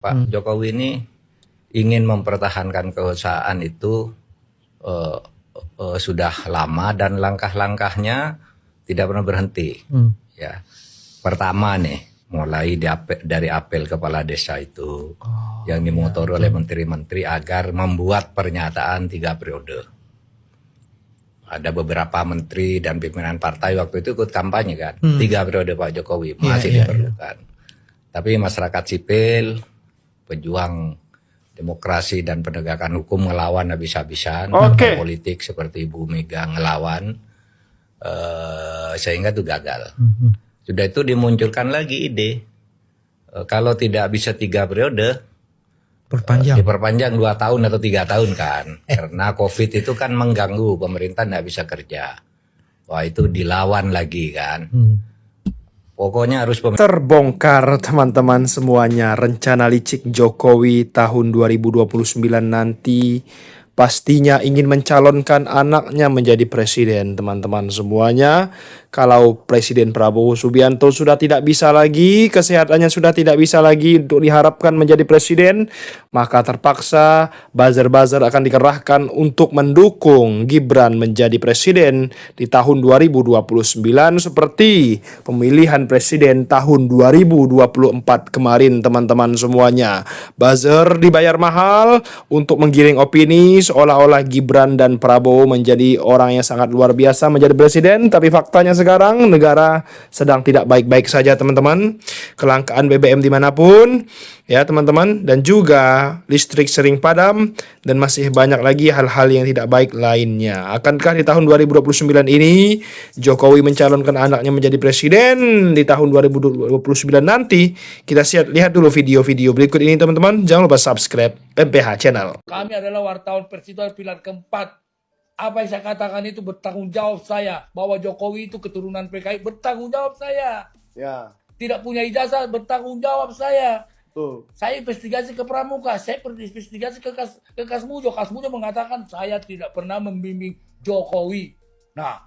Pak Jokowi ini ingin mempertahankan kekuasaan itu sudah lama dan langkah-langkahnya tidak pernah berhenti. Ya, pertama nih, mulai dari apel kepala desa itu yang dimotori oleh menteri-menteri agar membuat pernyataan 3 periode. Ada beberapa menteri dan pimpinan partai waktu itu ikut kampanye kan, 3 periode Pak Jokowi masih diperlukan. Tapi masyarakat sipil, pejuang demokrasi dan penegakan hukum ngelawan habis-habisan, partai politik seperti Ibu Mega ngelawan, sehingga itu gagal. Sudah itu dimunculkan lagi ide, kalau tidak bisa 3 periode, diperpanjang 2 tahun atau 3 tahun kan, karena COVID itu kan mengganggu pemerintah nggak bisa kerja. Wah, itu dilawan lagi kan. Pokoknya harus terbongkar teman-teman semuanya. Rencana licik Jokowi tahun 2029 nanti pastinya ingin mencalonkan anaknya menjadi presiden, teman-teman semuanya. Kalau Presiden Prabowo Subianto sudah tidak bisa lagi, kesehatannya sudah tidak bisa lagi untuk diharapkan menjadi presiden, maka terpaksa buzzer-buzzer akan dikerahkan untuk mendukung Gibran menjadi presiden di tahun 2029 seperti pemilihan presiden tahun 2024 kemarin, teman-teman semuanya. Buzzer dibayar mahal untuk menggiring opini seolah-olah Gibran dan Prabowo menjadi orang yang sangat luar biasa menjadi presiden, tapi faktanya sekarang negara sedang tidak baik-baik saja, teman-teman. Kelangkaan BBM dimanapun ya teman-teman, dan juga listrik sering padam, dan masih banyak lagi hal-hal yang tidak baik lainnya. Akankah di tahun 2029 ini Jokowi mencalonkan anaknya menjadi presiden di tahun 2029 nanti? Kita lihat dulu video-video berikut ini, teman-teman. Jangan lupa subscribe MPH Channel. Kami adalah wartawan Persituan pilihan keempat. Apa yang saya katakan itu bertanggung jawab saya. Bahwa Jokowi itu keturunan PKI, bertanggung jawab saya. Ya. Tidak punya ijazah, bertanggung jawab saya. Tuh. Saya investigasi ke Pramuka, saya investigasi ke Kasmujo. Kasmujo mengatakan saya tidak pernah membimbing Jokowi. Nah,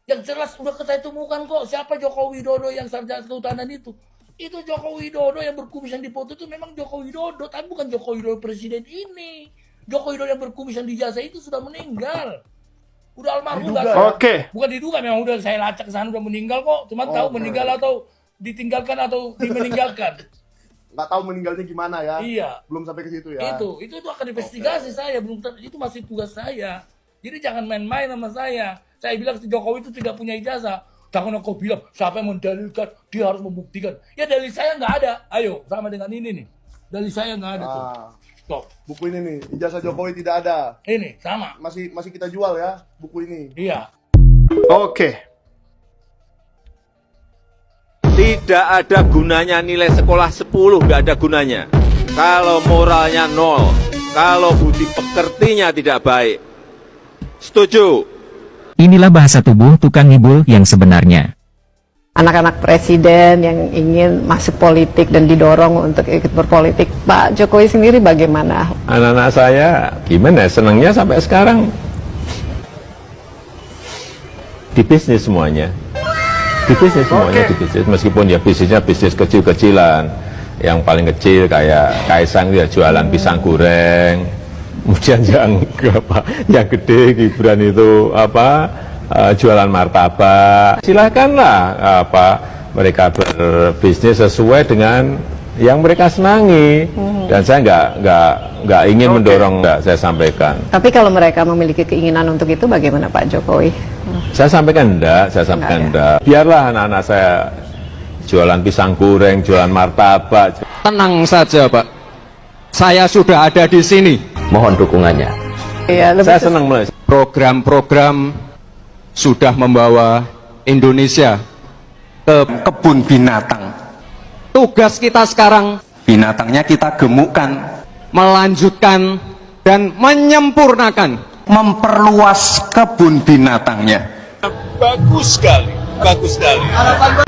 yang jelas udah saya temukan kok siapa Joko Widodo yang sarjana kehutanan itu. Itu Joko Widodo yang berkumis yang dipoto itu memang Joko Widodo, tapi bukan Joko Widodo presiden ini. Joko Widodo yang berkumis yang dijazah itu sudah meninggal. Udah almarhum. Bukan diduga, memang udah saya lacak ke sana udah meninggal kok. Cuma tahu meninggal atau ditinggalkan atau dimeninggalkan. Nggak tahu meninggalnya gimana ya. Iya. Belum sampai ke situ ya. Itu akan investigasi saya, belum itu masih tugas saya. Jadi jangan main-main sama saya. Saya bilang Jokowi itu tidak punya ijazah. Jangan kau bilang siapa yang mendalilkan, dia harus membuktikan. Ya dalil saya nggak ada. Ayo sama dengan ini nih. Dalil saya nggak ada tuh. Stop. Buku ini nih, ijazah Jokowi tidak ada. Ini sama. Masih kita jual ya buku ini. Iya. Tidak ada gunanya nilai sekolah 10, nggak ada gunanya. Kalau moralnya 0, kalau budi pekertinya tidak baik. Setuju? Inilah bahasa tubuh tukang ngibul yang sebenarnya. Anak-anak presiden yang ingin masuk politik dan didorong untuk ikut berpolitik, Pak Jokowi sendiri bagaimana? Anak-anak saya gimana? Senangnya sampai sekarang di bisnis semuanya. Di bisnis semuanya, di bisnis. Meskipun ya bisnisnya bisnis kecil-kecilan. Yang paling kecil kayak Kaisang ya jualan pisang goreng. Kemudian yang gede Gibran itu jualan martabak. Silakanlah mereka berbisnis sesuai dengan yang mereka senangi. Dan saya nggak ingin mendorong, saya sampaikan. Tapi kalau mereka memiliki keinginan untuk itu, bagaimana Pak Jokowi? Saya sampaikan enggak. Biarlah anak-anak saya jualan pisang goreng, jualan martabak. Tenang saja Pak, saya sudah ada di sini. Mohon dukungannya. Iya, saya senang melihat program-program sudah membawa Indonesia ke kebun binatang. Tugas kita sekarang, binatangnya kita gemukkan, melanjutkan dan menyempurnakan, memperluas kebun binatangnya. bagus sekali. Bagus sekali.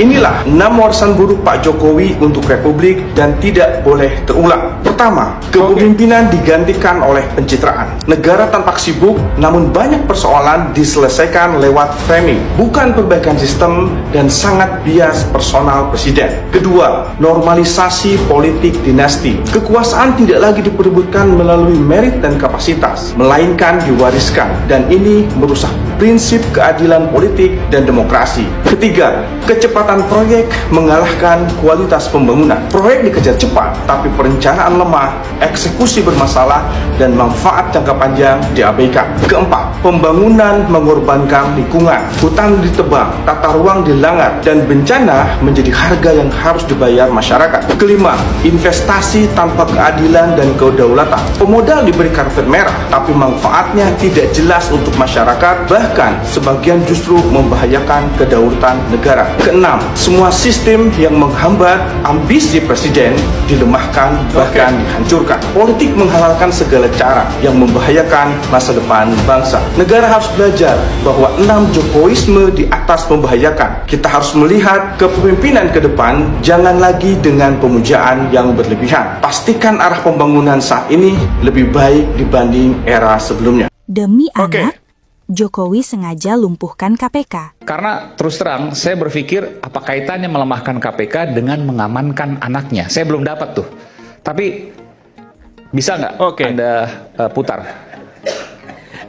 Inilah 6 warisan buruk Pak Jokowi untuk Republik dan tidak boleh terulang. Pertama, kepemimpinan digantikan oleh pencitraan. Negara tampak sibuk, namun banyak persoalan diselesaikan lewat framing, bukan perbaikan sistem dan sangat bias personal presiden. Kedua, normalisasi politik dinasti. Kekuasaan tidak lagi diperebutkan melalui merit dan kapasitas, melainkan diwariskan, dan ini merusak prinsip keadilan politik dan demokrasi. Ketiga, kecepatan proyek mengalahkan kualitas pembangunan. Proyek dikejar cepat, tapi perencanaan lemah, eksekusi bermasalah, dan manfaat jangka panjang diabaikan. Keempat, pembangunan mengorbankan lingkungan. Hutan ditebang, tata ruang dilanggar, dan bencana menjadi harga yang harus dibayar masyarakat. Kelima, investasi tanpa keadilan dan kedaulatan. Pemodal diberi karpet merah, tapi manfaatnya tidak jelas untuk masyarakat, bahkan sebagian justru membahayakan kedaulatan negara. Keenam, semua sistem yang menghambat ambisi presiden dilemahkan, bahkan dihancurkan. Politik menghalalkan segala cara yang membahayakan masa depan bangsa. Negara harus belajar bahwa 6 Jokowisme di atas membahayakan. Kita harus melihat kepemimpinan ke depan, jangan lagi dengan pemujaan yang berlebihan. Pastikan arah pembangunan saat ini lebih baik dibanding era sebelumnya. Demi anak, Jokowi sengaja lumpuhkan KPK. Karena terus terang, saya berpikir apa kaitannya melemahkan KPK dengan mengamankan anaknya. Saya belum dapat tuh. Tapi bisa nggak Anda putar?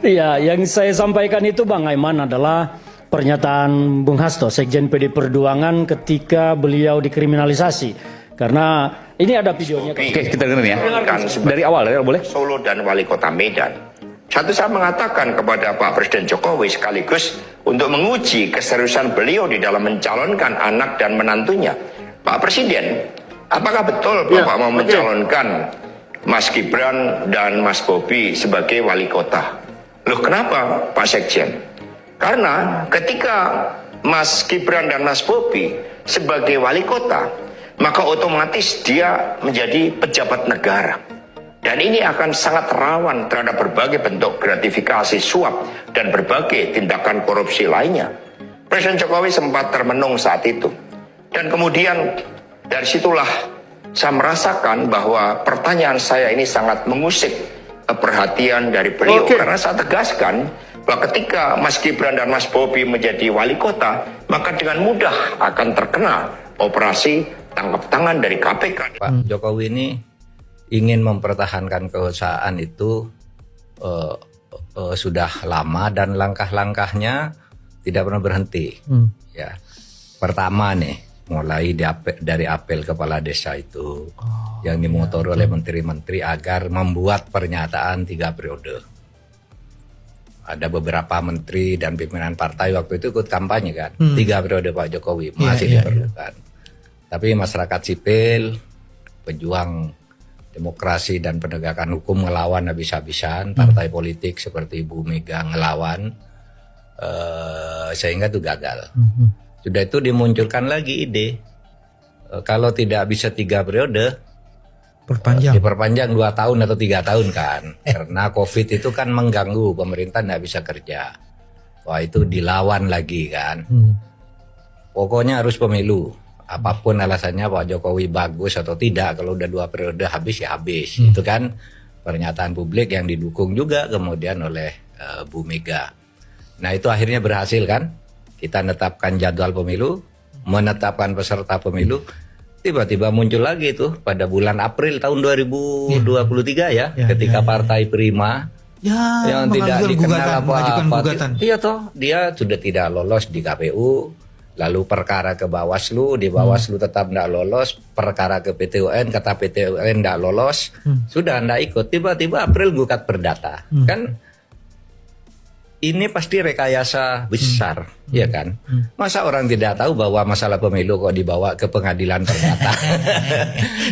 Iya, yang saya sampaikan itu Bang Aiman adalah pernyataan Bung Hasto, Sekjen PD Perjuangan ketika beliau dikriminalisasi. Karena ini ada videonya. Oke, kita dengerin ya. Dari awal boleh? Solo dan Wali Kota Medan. Satu saya mengatakan kepada Pak Presiden Jokowi sekaligus untuk menguji keseriusan beliau di dalam mencalonkan anak dan menantunya. Pak Presiden, apakah betul Bapak mau mencalonkan Mas Gibran dan Mas Bobi sebagai wali kota? Loh kenapa Pak Sekjen? Karena ketika Mas Gibran dan Mas Bobi sebagai wali kota, maka otomatis dia menjadi pejabat negara. Dan ini akan sangat rawan terhadap berbagai bentuk gratifikasi, suap, dan berbagai tindakan korupsi lainnya. Presiden Jokowi sempat termenung saat itu. Dan kemudian dari situlah saya merasakan bahwa pertanyaan saya ini sangat mengusik perhatian dari beliau. Karena saya tegaskan bahwa ketika Mas Gibran dan Mas Bobi menjadi wali kota, maka dengan mudah akan terkena operasi tangkap tangan dari KPK. Pak Jokowi ini ingin mempertahankan kekuasaan itu sudah lama dan langkah-langkahnya tidak pernah berhenti. Ya, pertama nih, mulai dari apel kepala desa itu yang dimotori oleh menteri-menteri agar membuat pernyataan 3 periode. Ada beberapa menteri dan pimpinan partai waktu itu ikut kampanye kan, 3 periode Pak Jokowi masih diperlukan. Tapi masyarakat sipil, pejuang demokrasi dan penegakan hukum ngelawan habis-habisan, partai politik seperti Ibu Mega ngelawan, sehingga itu gagal. Sudah itu dimunculkan lagi ide, kalau tidak bisa 3 periode, diperpanjang 2 tahun atau 3 tahun kan, karena COVID itu kan mengganggu, pemerintah tidak bisa kerja. Wah itu dilawan lagi kan, pokoknya harus pemilu. Apapun alasannya Pak Jokowi bagus atau tidak, kalau udah 2 periode habis ya habis. Itu kan pernyataan publik yang didukung juga kemudian oleh Bu Mega. Nah itu akhirnya berhasil kan, kita menetapkan jadwal pemilu, menetapkan peserta pemilu, tiba-tiba muncul lagi tuh pada bulan April tahun 2023 ketika Partai Prima yang tidak dikenal apa-apa, iya toh dia sudah tidak lolos di KPU. Lalu perkara ke Bawaslu, di Bawaslu tetap tidak lolos, perkara ke PT UN, kata PT UN tidak lolos, sudah tidak ikut, tiba-tiba April gugat perdata. Kan ini pasti rekayasa besar, ya kan? Masa orang tidak tahu bahwa masalah pemilu kok dibawa ke pengadilan perdata?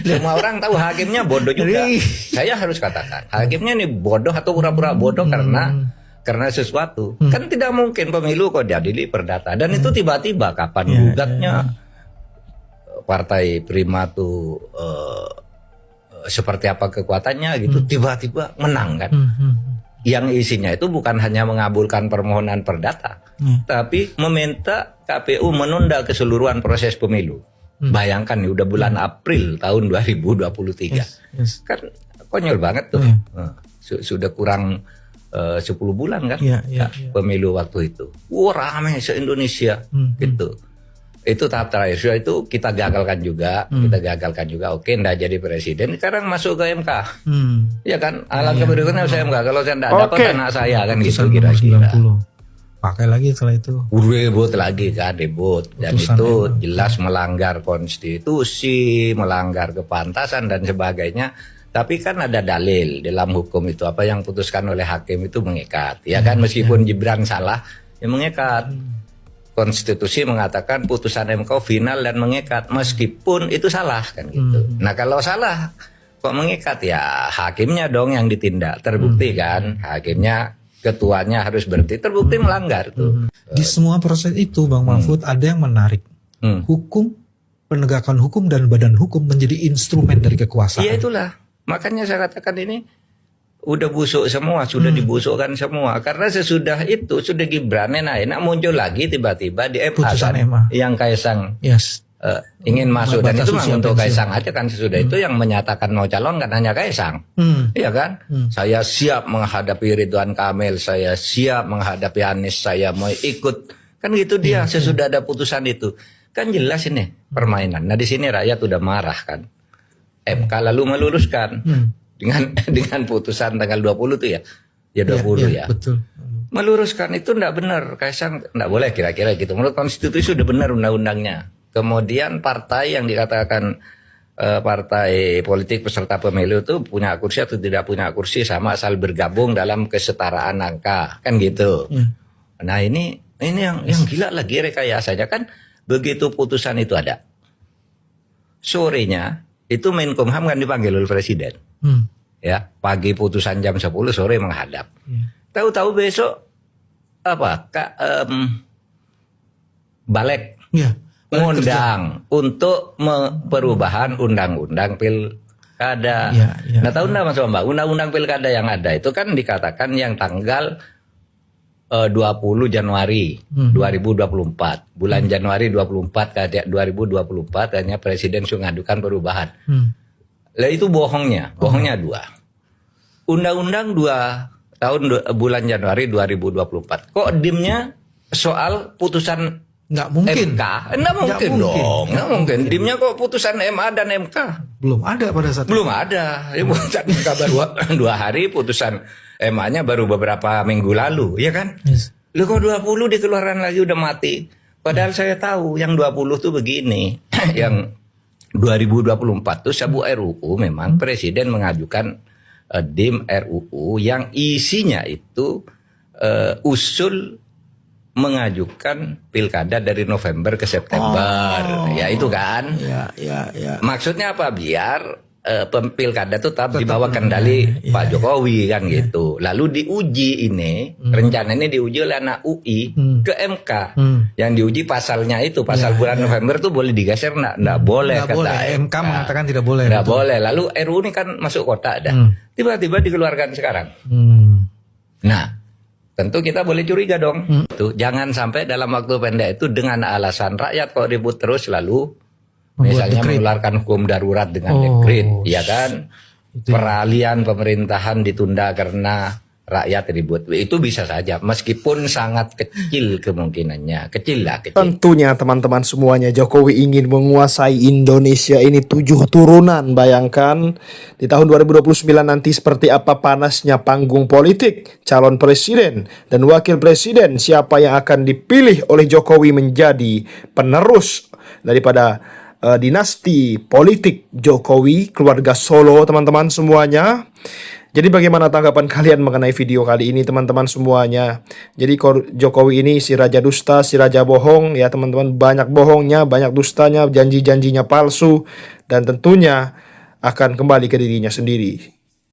Semua orang tahu, hakimnya bodoh juga. Saya harus katakan, hakimnya ini bodoh atau pura-pura bodoh karena sesuatu. Kan tidak mungkin pemilu kok diadili perdata. Dan itu tiba-tiba kapan gugatnya Partai Prima tuh seperti apa kekuatannya gitu, tiba-tiba menang kan. Yang isinya itu bukan hanya mengabulkan permohonan perdata, tapi meminta KPU menunda keseluruhan proses pemilu. Bayangkan nih udah bulan April tahun 2023. Kan konyol banget tuh. Sudah kurang 10 bulan kan pemilu waktu itu. Wah, rame se-Indonesia gitu. Itu tahap terakhir. Sudah itu kita gagalkan juga, Oke, enggak jadi presiden. Sekarang masuk ke MK. Ya kan, alangkah berikutnya saya MK. Kalau saya enggak dapat anak saya kan gitu kira-kira. Pakai lagi setelah itu. Ribut lagi kan, ribut. Dan itu jelas melanggar konstitusi, melanggar kepantasan dan sebagainya. Tapi kan ada dalil dalam hukum itu, apa yang putuskan oleh hakim itu mengikat. Ya kan, meskipun Gibran salah, ya mengikat. Konstitusi mengatakan putusan MK final dan mengikat, meskipun itu salah kan gitu. Nah kalau salah kok mengikat, ya hakimnya dong yang ditindak. Terbukti kan, hakimnya, ketuanya harus berhenti, terbukti melanggar tuh. Di semua proses itu Bang Mahfud ada yang menarik. Hukum, penegakan hukum dan badan hukum menjadi instrumen dari kekuasaan. Iya itulah. Makanya saya katakan ini udah busuk semua, sudah dibusukkan semua. Karena sesudah itu, sudah Gibran enak muncul lagi tiba-tiba di MA kan, yang Kaisang ingin masuk. Dan itu memang untuk Kaisang aja kan, sesudah itu yang menyatakan mau calon kan hanya Kaisang. Iya kan? Saya siap menghadapi Ridwan Kamil, saya siap menghadapi Anies, saya mau ikut. Kan gitu dia, sesudah ada putusan itu. Kan jelas ini permainan. Nah di sini rakyat udah marah kan. MK lalu meluruskan dengan putusan tanggal 20 itu ya 20 ya. Betul. Meluruskan itu enggak benar, Kaisang enggak boleh kira-kira gitu. Menurut konstitusi sudah benar undang-undangnya. Kemudian partai yang dikatakan partai politik peserta pemilu itu punya kursi atau tidak punya kursi sama asal bergabung dalam kesetaraan angka, kan gitu. Nah ini yang gila lagi rekayasanya kan, begitu putusan itu ada, sorenya itu Menkumham kan dipanggil oleh Presiden. Ya, pagi putusan jam 10, sore menghadap. Tahu-tahu besok apa? Balik ngundang untuk perubahan undang-undang pilkada. Nah, tahu enggak Mas Bambang, undang-undang pilkada yang ada itu kan dikatakan yang tanggal 20 Januari 2024. Bulan Januari 2024 hanya Presiden sudah mengadukan perubahan. Lah itu bohongnya dua. Undang-undang 2 tahun bulan Januari 2024. Kok dimnya soal putusan nggak mungkin. MK? Nggak mungkin dong. Nggak mungkin. Dimnya kok putusan MA dan MK? Belum ada pada saat belum ada. Putusan MK baru 2 hari, putusan MA-nya baru beberapa minggu lalu, ya kan? Lu kok 20 dikeluarkan lagi udah mati. Padahal saya tahu yang 20 tuh begini. Yang 2024 tuh sabu RUU memang Presiden mengajukan DIM RUU yang isinya itu usul mengajukan pilkada dari November ke September. Ya itu kan. Maksudnya apa? Biar pilkada itu tetap di bawah kendali Pak Jokowi kan gitu. Lalu diuji ini, rencana ini diuji oleh anak UI ke MK. Yang diuji pasalnya itu, pasal bulan November tuh boleh digeser enggak boleh kata MK mengatakan tidak boleh. Enggak boleh. Lalu RUU ini kan masuk kotak dah. Tiba-tiba dikeluarkan sekarang. Nah, tentu kita boleh curiga dong. Tuh, jangan sampai dalam waktu pendek itu dengan alasan rakyat kok ribut terus lalu misalnya mengeluarkan hukum darurat dengan dekret, ya kan? Peralihan pemerintahan ditunda karena rakyat ribut. Itu bisa saja, meskipun sangat kecil kemungkinannya. Kecil lah. Tentunya teman-teman semuanya, Jokowi ingin menguasai Indonesia ini 7 turunan. Bayangkan di tahun 2029 nanti seperti apa panasnya panggung politik. Calon presiden dan wakil presiden, siapa yang akan dipilih oleh Jokowi menjadi penerus daripada dinasti politik Jokowi, keluarga Solo, teman-teman semuanya. Jadi bagaimana tanggapan kalian mengenai video kali ini, teman-teman semuanya? Jadi Jokowi ini si raja dusta, si raja bohong, ya teman-teman, banyak bohongnya, banyak dustanya, janji-janjinya palsu, dan tentunya akan kembali ke dirinya sendiri.